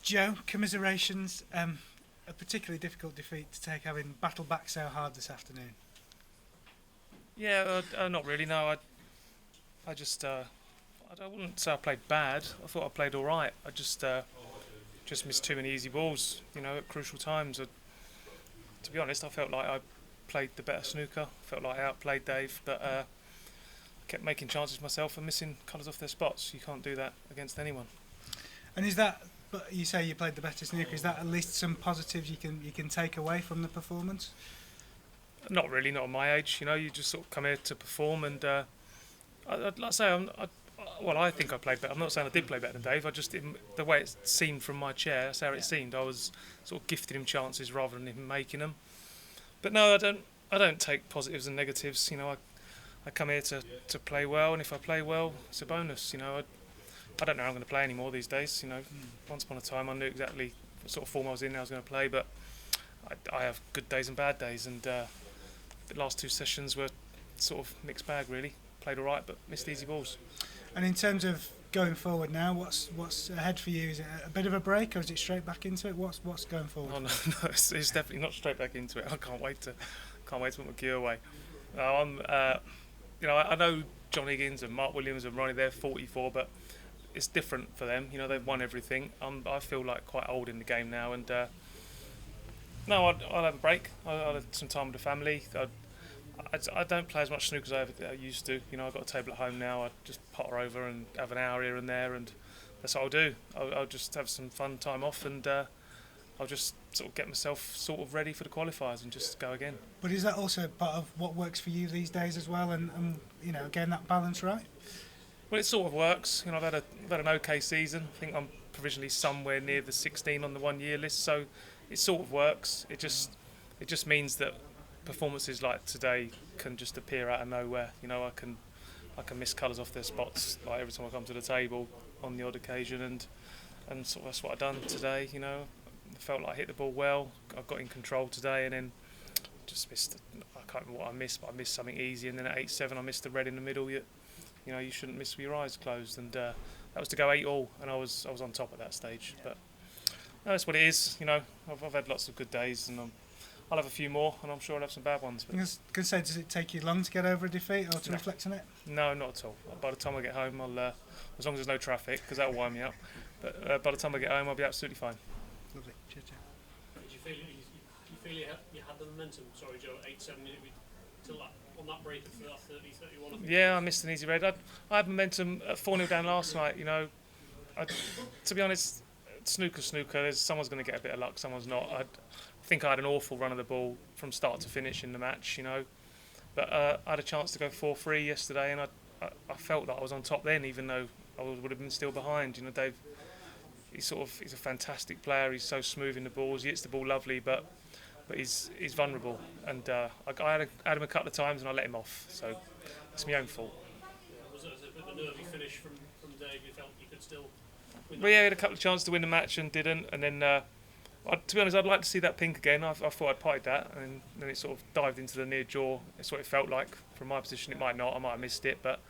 Joe, commiserations. A particularly difficult defeat to take, having battled back so hard this afternoon. Yeah, not really. No, I just I wouldn't say I played bad. I thought I played all right. I just missed too many easy balls. At crucial times. To be honest, I felt like I played the better snooker. Felt like I outplayed Dave, but kept making chances myself and missing colours off their spots. You can't do that against anyone. And is that? But you say you played the better snooker. Is that at least some positives you can take away from the performance? Not really, not at my age. You just sort of come here to perform, and I'd like to say I think I played better. I'm not saying I did play better than Dave. The way it seemed from my chair, that's how it seemed. I was sort of gifting him chances rather than him making them. But no, I don't take positives and negatives. I come here to play well, and if I play well, it's a bonus. I don't know how I'm going to play anymore these days. Once upon a time I knew exactly what sort of form I was in, how I was going to play, but I have good days and bad days, and the last two sessions were sort of mixed bag really. Played all right, but missed easy balls. And in terms of going forward now, what's ahead for you? Is it a bit of a break, or is it straight back into it? What's going forward? Oh no, it's definitely not straight back into it. I can't wait to put my gear away. I know John Higgins and Mark Williams and Ronnie, they're 44, but it's different for them. They've won everything. I feel like quite old in the game now, and no, I'll have a break. I'll have some time with the family. I don't play as much snooker as I used to. I've got a table at home now. I just potter over and have an hour here and there, and that's what I'll do. I'll just have some fun time off, and I'll just sort of get myself sort of ready for the qualifiers and just go again. But is that also part of what works for you these days as well, and getting that balance right? Well, it sort of works. I've had an okay season. I think I'm provisionally somewhere near the 16 on the 1 year list, so it sort of works. It just means that performances like today can just appear out of nowhere. I can miss colours off their spots like every time I come to the table on the odd occasion, and sort of that's what I've done today. I felt like I hit the ball well. I got in control today, and then just missed. I can't remember what I missed, but I missed something easy. And then at 8-7, I missed the red in the middle. You shouldn't miss with your eyes closed, and that was to go 8-all, and I was on top at that stage. But no, that's what it is. I've had lots of good days, and I'll have a few more, and I'm sure I'll have some bad ones. But I was going to say, does it take you long to get over a defeat or to reflect on it? No, not at all. By the time I get home, I'll as long as there's no traffic, because that'll wind me up. But by the time I get home, I'll be absolutely fine. Lovely. Cheers, Joe. Did you feel you had the momentum? Sorry, Joe. 8-7 till that on that break of 30-31. Yeah, I missed an easy red. I had momentum at 4-0 down last night. To be honest, snooker. Someone's going to get a bit of luck, someone's not. I think I had an awful run of the ball from start to finish in the match. But I had a chance to go 4-3 yesterday, and I felt that I was on top then, even though I would have been still behind. Dave, he's a fantastic player. He's so smooth in the balls. He hits the ball lovely, but he's vulnerable. And I had him a couple of times, and I let him off. So it's my own fault. Was it a bit of a nervy finish from Dave? You felt you could still win? Well, yeah, he had a couple of chances to win the match and didn't. And then, to be honest, I'd like to see that pink again. I thought I'd potted that, and then it sort of dived into the near jaw. That's what it felt like from my position. It might not. I might have missed it, but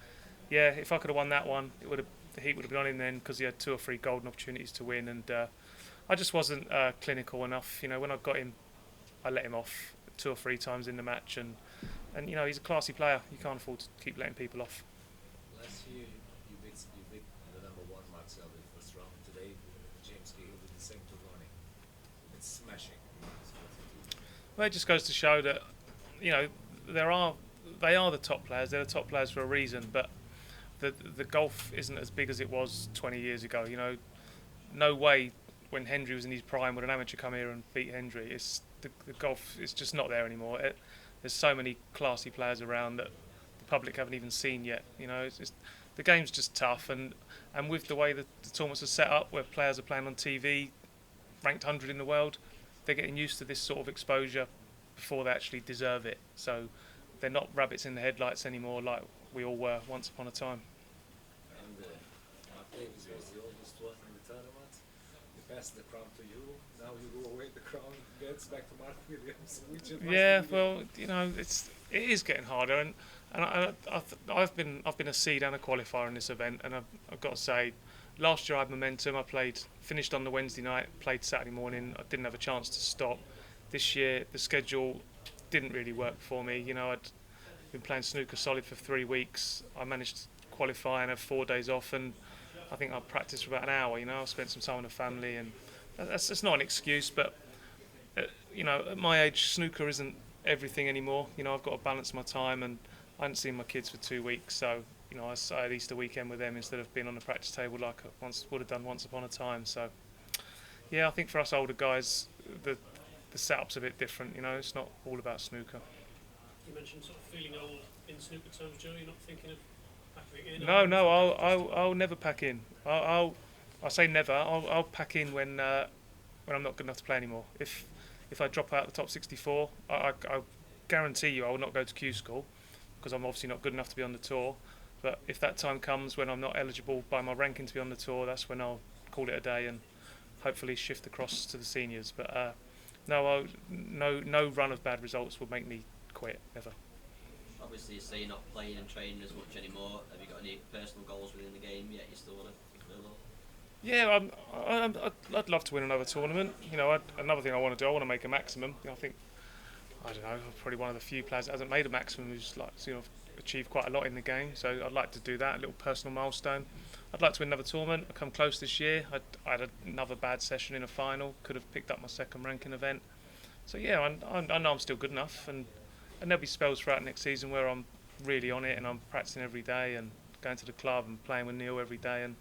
yeah, if I could have won that one, the heat would have been on him then, because he had 2 or 3 golden opportunities to win, and I just wasn't clinical enough. When I got him, I let him off 2 or 3 times in the match, and he's a classy player. You can't afford to keep letting people off. Last year you beat the number 1 Marcel in the first round. Today James Gill did the same to Ronnie. It's smashing. Well, it just goes to show that they are the top players. They're the top players for a reason, but the golf isn't as big as it was 20 years ago. No way when Hendry was in his prime would an amateur come here and beat Hendry. The golf is just not there anymore. There's so many classy players around that the public haven't even seen yet. The game's just tough, and with the way the tournaments are set up, where players are playing on TV, ranked 100 in the world, they're getting used to this sort of exposure before they actually deserve it. So they're not rabbits in the headlights anymore like we all were once upon a time. And Mark Davis was the oldest one in the tournament. He passed the crown to you. Now you go away, the crown gets back to Mark Williams. Yeah, well, it is getting harder, and I've been a seed and a qualifier in this event, and I've got to say, last year I had momentum. Finished on the Wednesday night, played Saturday morning. I didn't have a chance to stop. This year the schedule didn't really work for me. You know, I'd been playing snooker solid for 3 weeks. I managed to qualify and have 4 days off, and I think I practiced for about an hour. You know, I spent some time with the family, and that's not an excuse, but you know, at my age, snooker isn't everything anymore. You know, I've got to balance my time, and I hadn't seen my kids for 2 weeks, so you know, I had Easter weekend with them instead of being on the practice table like I would have done once upon a time. So yeah, I think for us older guys, the setup's a bit different. You know, it's not all about snooker. You mentioned sort of feeling old in snooker terms, Joe. You're not thinking of packing it in? No, I'll never pack in. I say never. I'll pack in when I'm not good enough to play anymore. If I drop out the top 64, I guarantee you I will not go to Q school because I'm obviously not good enough to be on the tour. But if that time comes when I'm not eligible by my ranking to be on the tour, that's when I'll call it a day and hopefully shift across to the seniors. But no run of bad results will make me quit ever. Obviously, you say you're not playing and training as much anymore. Have you got any personal goals within the game yet? You still want to fulfill? Yeah, I'd love to win another tournament. You know, another thing I want to do, I want to make a maximum. You know, I don't know, I'm probably one of the few players that hasn't made a maximum who's achieved quite a lot in the game. So I'd like to do that, a little personal milestone. I'd like to win another tournament. I come close this year. I had another bad session in a final. Could have picked up my second ranking event. So yeah, I know I'm still good enough, and there'll be spells throughout next season where I'm really on it and I'm practicing every day and going to the club and playing with Neil every day, and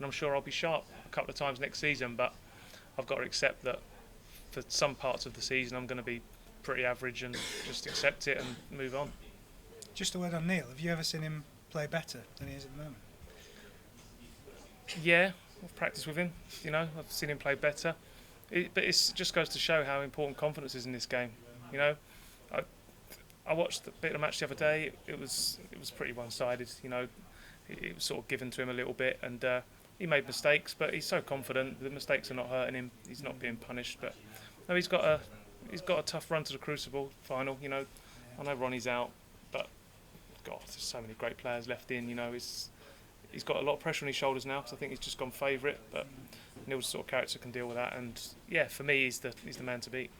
I'm sure I'll be sharp a couple of times next season. But I've got to accept that for some parts of the season I'm going to be pretty average and just accept it and move on. Just a word on Neil. Have you ever seen him play better than he is at the moment? Yeah, I've practiced with him. You know, I've seen him play better. But it just goes to show how important confidence is in this game. You know, I watched a bit of the match the other day. It was pretty one-sided. You know, it was sort of given to him a little bit, and he made mistakes, but he's so confident. The mistakes are not hurting him. He's not being punished. But no, he's got a tough run to the Crucible final. You know, I know Ronnie's out, but God, there's so many great players left in. You know, he's got a lot of pressure on his shoulders now because I think he's just gone favourite. But Neil's the sort of character can deal with that, and yeah, for me, he's the man to beat.